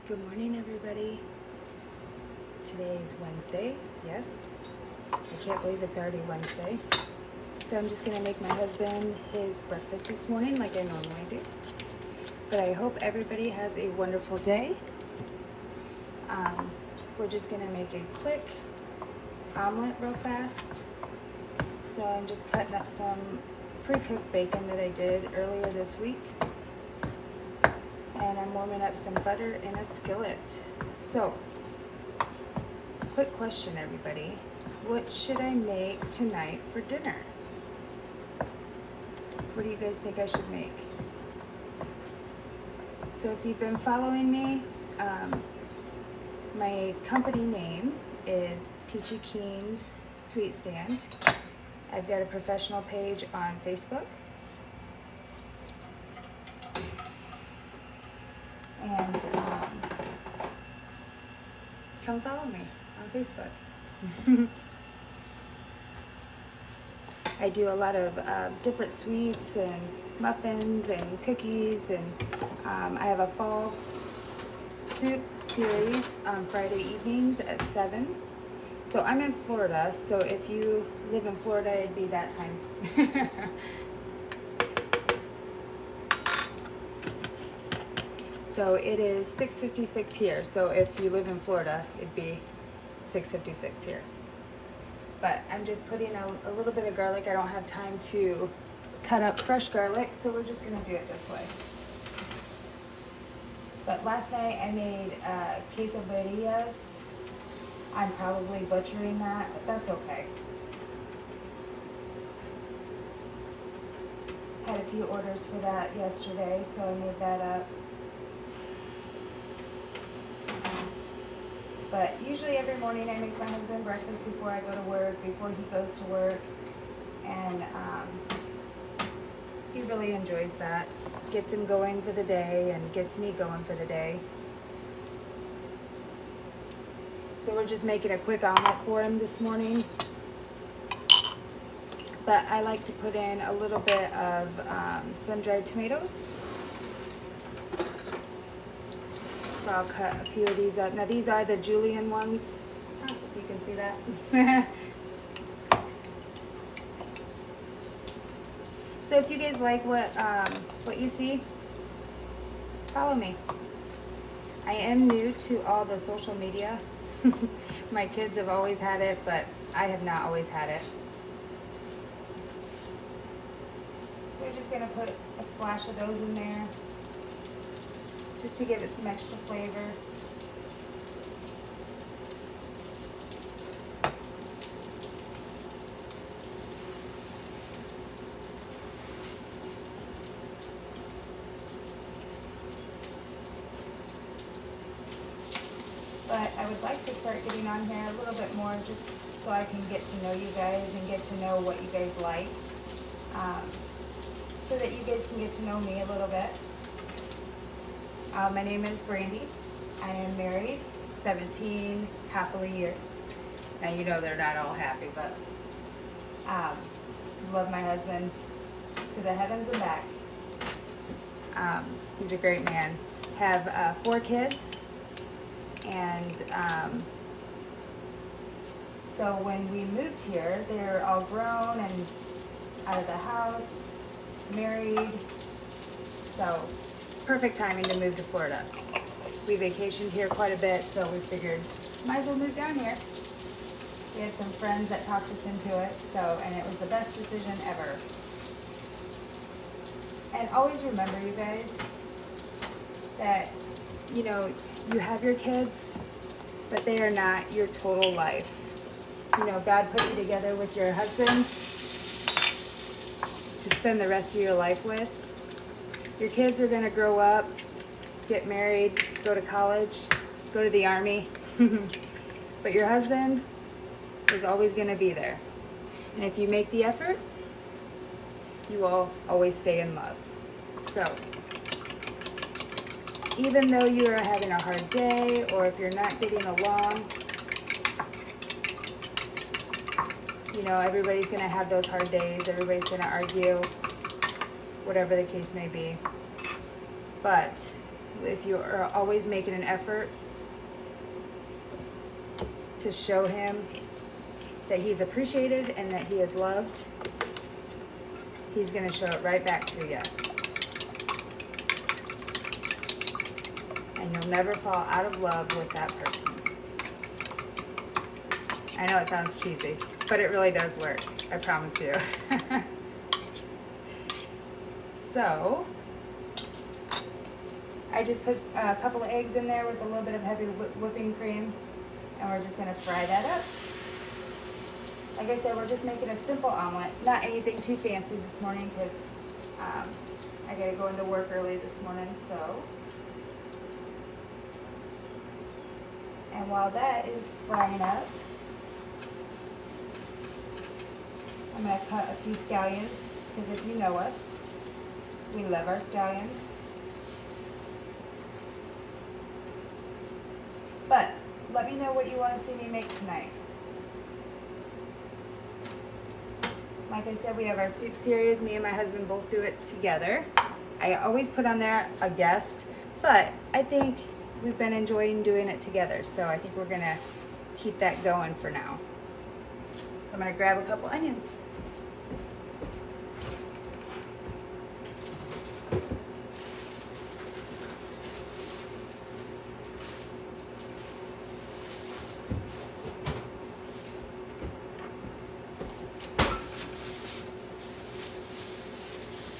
Good morning, everybody. Today is Wednesday. Yes, I can't believe it's already Wednesday. So I'm just gonna make my husband his breakfast this morning like I normally do. But I hope everybody has a wonderful day. We're just gonna make a quick omelet real fast. So I'm just cutting up some pre-cooked bacon that I did earlier this week. And I'm warming up some butter in a skillet. So, quick question, everybody. What should I make tonight for dinner? What do you guys think I should make? So if you've been following me, my company name is Peachy Keen's Sweet Stand. I've got a professional page on Facebook. And come follow me on Facebook. I do a lot of different sweets and muffins and cookies, and I have a fall soup series on Friday evenings at 7. So I'm in Florida, so if you live in Florida, it'd be that time. So it is 6:56 here. So if you live in Florida, it'd be 6:56 here. But I'm just putting a little bit of garlic. I don't have time to cut up fresh garlic, so we're just gonna do it this way. But last night I made quesadillas. I'm probably butchering that, but that's okay. Had a few orders for that yesterday, so I made that up. But usually every morning I make my husband breakfast before I go to work, before he goes to work. And he really enjoys that. Gets him going for the day and gets me going for the day. So we're just making a quick omelet for him this morning. But I like to put in a little bit of sun-dried tomatoes. So I'll cut a few of these up. Now these are the julienne ones. If you can see that. So if you guys like what you see, follow me. I am new to all the social media. My kids have always had it, but I have not always had it. So we're just gonna put a splash of those in there, just to give it some extra flavor. But I would like to start getting on here a little bit more, just so I can get to know you guys and get to know what you guys like, so that you guys can get to know me a little bit. My name is Brandy. I am married, 17 happily years. Now you know they're not all happy, but love my husband to the heavens and back. He's a great man. Have 4 kids, and so when we moved here, they're all grown and out of the house, married, so perfect timing to move to Florida. We vacationed here quite a bit, so we figured might as well move down here. We had some friends that talked us into it, and it was the best decision ever. And always remember, you guys, that you know, you have your kids, but they are not your total life. You know, God put you together with your husband to spend the rest of your life with. Your kids are going to grow up, get married, go to college, go to the army. But your husband is always going to be there. And if you make the effort, you will always stay in love. So, even though you are having a hard day, or if you're not getting along, you know, everybody's going to have those hard days. Everybody's going to argue, whatever the case may be. But if you are always making an effort to show him that he's appreciated and that he is loved, he's going to show it right back to you. And you'll never fall out of love with that person. I know it sounds cheesy, but it really does work. I promise you. So, I just put a couple of eggs in there with a little bit of heavy whipping cream, and we're just going to fry that up. Like I said, we're just making a simple omelet, not anything too fancy this morning because I got to go into work early this morning, so. And while that is frying up, I'm going to cut a few scallions, because if you know us, we love our scallions. But let me know what you want to see me make tonight. Like I said, we have our soup series. Me and my husband both do it together. I always put on there a guest, but I think we've been enjoying doing it together, so I think we're going to keep that going for now. So I'm going to grab a couple onions.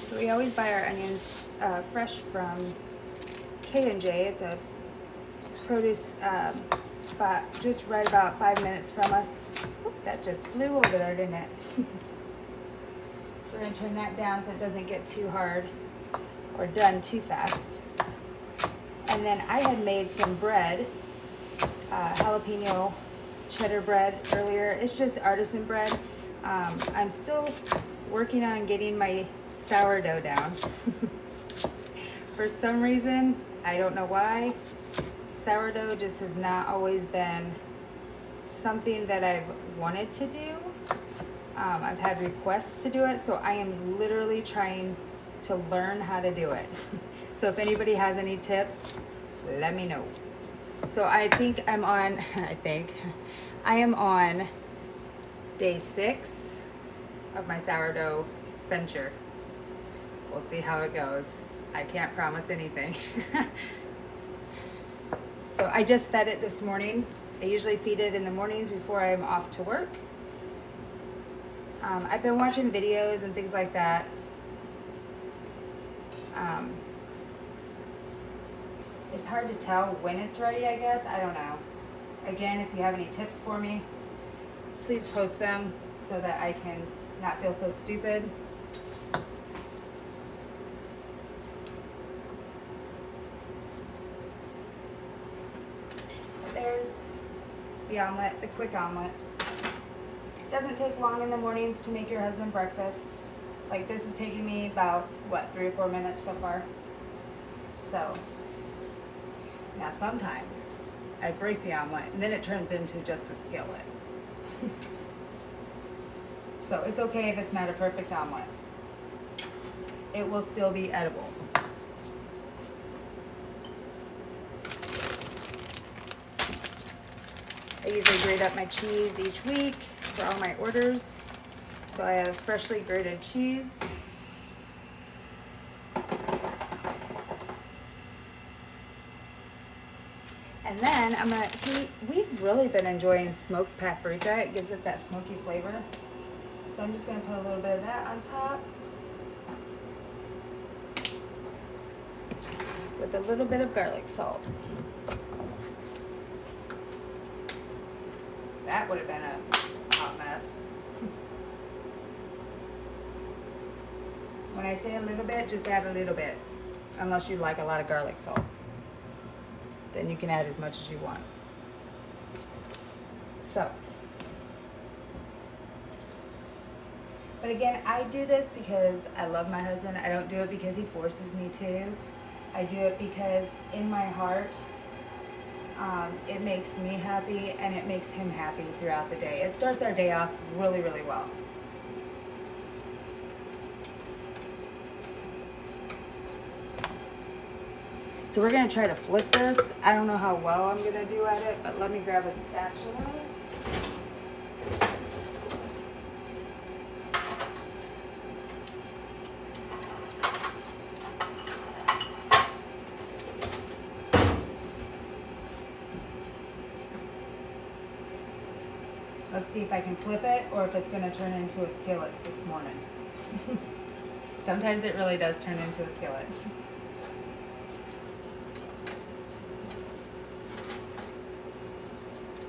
So we always buy our onions fresh from K&J. It's a produce spot just right about 5 minutes from us. Oop, that just flew over there, didn't it? So we're going to turn that down so it doesn't get too hard or done too fast. And then I had made some bread, jalapeno cheddar bread earlier. It's just artisan bread. I'm still working on getting my sourdough down. For some reason, I don't know why, sourdough just has not always been something that I've wanted to do. I've had requests to do it, so I am literally trying to learn how to do it. So if anybody has any tips, let me know. So I think I am on day 6 of my sourdough venture. We'll see how it goes. I can't promise anything. So I just fed it this morning. I usually feed it in the mornings before I'm off to work. I've been watching videos and things like that. It's hard to tell when it's ready, I guess. I don't know. Again, if you have any tips for me, please post them so that I can not feel so stupid. There's the omelet, the quick omelet. Doesn't take long in the mornings to make your husband breakfast. Like this is taking me about, what, 3 or 4 minutes so far. So, now sometimes I break the omelet and then it turns into just a skillet. So it's okay if it's not a perfect omelet. It will still be edible. I usually grate up my cheese each week for all my orders. So I have freshly grated cheese. And then I'm gonna we've really been enjoying smoked paprika. It gives it that smoky flavor. So I'm just gonna put a little bit of that on top. With a little bit of garlic salt. That would have been a hot mess. When I say a little bit, just add a little bit. Unless you like a lot of garlic salt. Then you can add as much as you want. So. But again, I do this because I love my husband. I don't do it because he forces me to. I do it because in my heart, it makes me happy and it makes him happy throughout the day. It starts our day off really, really well. So we're gonna try to flip this. I don't know how well I'm gonna do at it, but let me grab a spatula. Let's see if I can flip it or if it's gonna turn into a skillet this morning. Sometimes it really does turn into a skillet.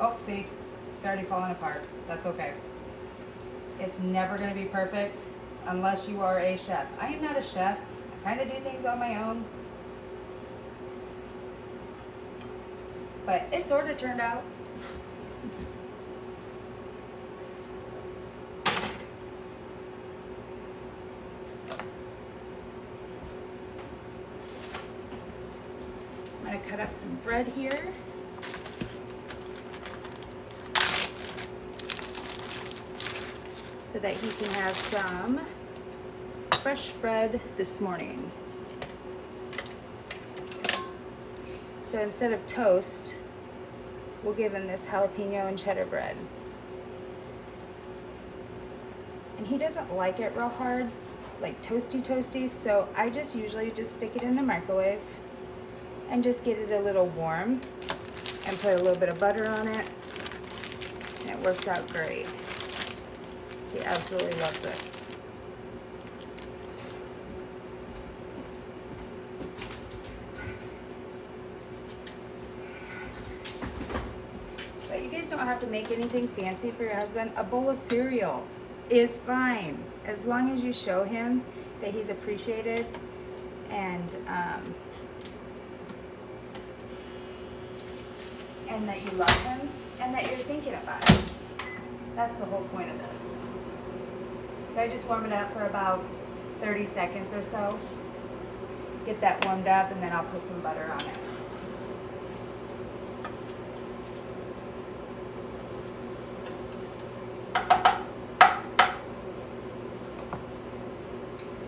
Oh, see, it's already falling apart. That's okay. It's never gonna be perfect unless you are a chef. I am not a chef. I kind of do things on my own. But it sort of turned out. I'm gonna cut up some bread here. So that he can have some fresh bread this morning. So instead of toast, we'll give him this jalapeno and cheddar bread. And he doesn't like it real hard, like toasty, so I just usually just stick it in the microwave and just get it a little warm and put a little bit of butter on it, and it works out great. He absolutely loves it. But you guys don't have to make anything fancy for your husband. A bowl of cereal is fine, as long as you show him that he's appreciated and that you love him and that you're thinking about it. That's the whole point of this. So I just warm it up for about 30 seconds or so. Get that warmed up, and then I'll put some butter on it.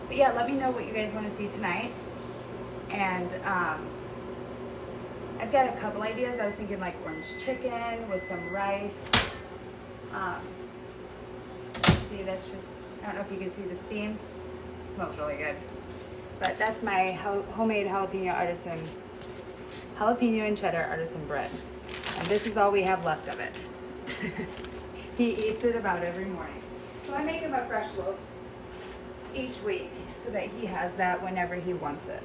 But yeah, let me know what you guys want to see tonight. And I've got a couple ideas. I was thinking like orange chicken with some rice. See, that's just, I don't know if you can see the steam. It smells really good. But that's my homemade jalapeno and cheddar artisan bread. And this is all we have left of it. He eats it about every morning. So I make him a fresh loaf each week so that he has that whenever he wants it.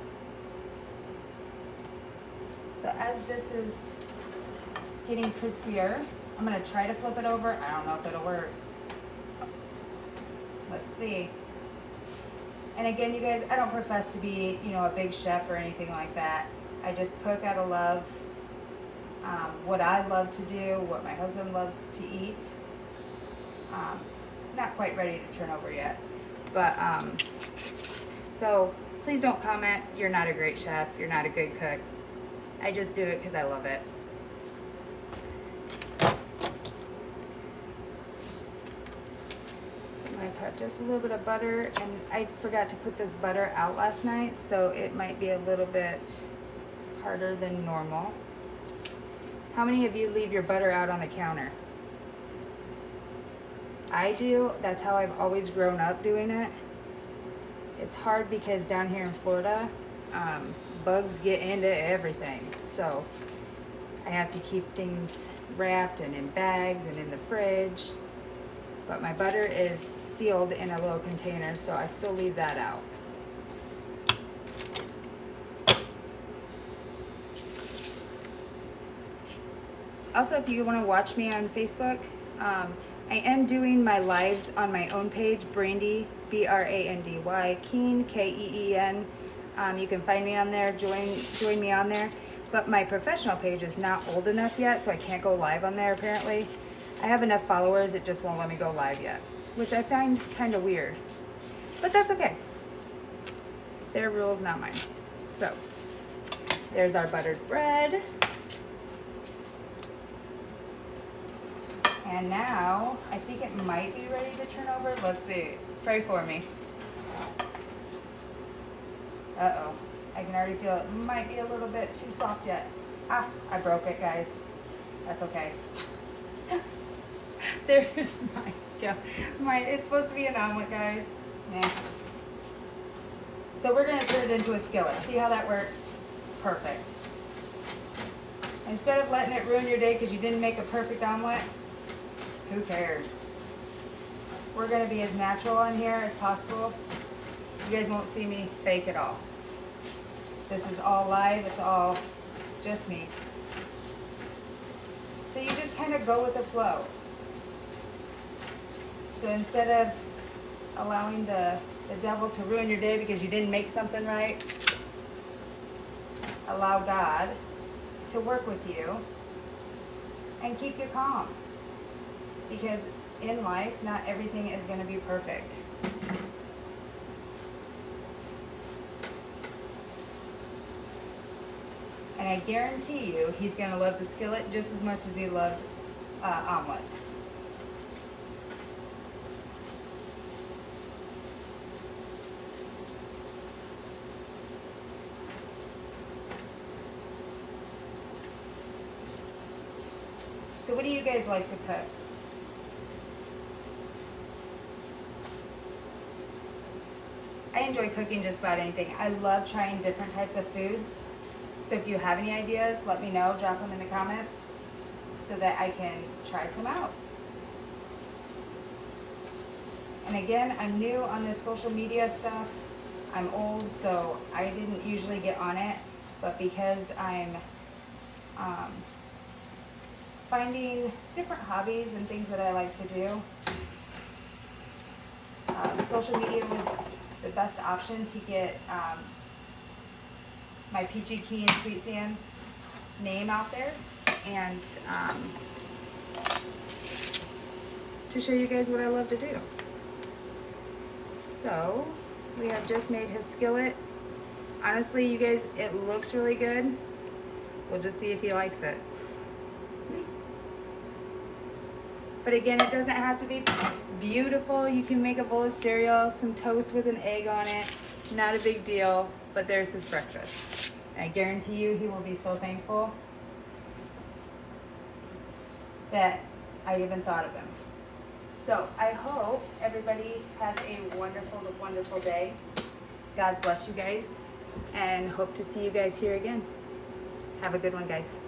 So as this is getting crispier, I'm gonna try to flip it over. I don't know if it'll work. Let's see. And again, you guys, I don't profess to be, a big chef or anything like that. I just cook out of love, what I love to do, what my husband loves to eat. Not quite ready to turn over yet. But, so please don't comment, you're not a great chef, you're not a good cook. I just do it because I love it. So I'm going to put just a little bit of butter, and I forgot to put this butter out last night, so it might be a little bit harder than normal. How many of you leave your butter out on the counter? I do. That's how I've always grown up doing it. It's hard because down here in Florida, bugs get into everything. So I have to keep things wrapped and in bags and in the fridge. But my butter is sealed in a little container, so I still leave that out. Also, if you want to watch me on Facebook, I am doing my lives on my own page, Brandy, B-R-A-N-D-Y, Keen, K-E-E-N. You can find me on there, join me on there. But my professional page is not old enough yet, so I can't go live on there apparently. I have enough followers, it just won't let me go live yet, which I find kind of weird. But that's okay. Their rules, not mine. So, there's our buttered bread. And now, I think it might be ready to turn over. Let's see. Pray for me. Uh-oh. I can already feel it might be a little bit too soft yet. Ah, I broke it, guys. That's okay. There's my skill. It's supposed to be an omelet, guys. Nah. So we're gonna turn it into a skillet. See how that works? Perfect. Instead of letting it ruin your day because you didn't make a perfect omelet, who cares? We're gonna be as natural in here as possible. You guys won't see me fake at all. This is all live, it's all just me. So you just kind of go with the flow. So instead of allowing the devil to ruin your day because you didn't make something right, allow God to work with you and keep you calm. Because in life, not everything is going to be perfect. And I guarantee you, he's going to love the skillet just as much as he loves omelets. So what do you guys like to cook? I enjoy cooking just about anything. I love trying different types of foods. So if you have any ideas, let me know. Drop them in the comments so that I can try some out. And again, I'm new on this social media stuff. I'm old, so I didn't usually get on it. But because I'm finding different hobbies and things that I like to do, social media was the best option to get my Peachy Key and Sweet Sand name out there, and to show you guys what I love to do. So we have just made his skillet. Honestly, you guys, it looks really good. We'll just see if he likes it. But again, it doesn't have to be beautiful. You can make a bowl of cereal, some toast with an egg on it. Not a big deal, but there's his breakfast. And I guarantee you he will be so thankful that I even thought of him. So I hope everybody has a wonderful, wonderful day. God bless you guys, and hope to see you guys here again. Have a good one, guys.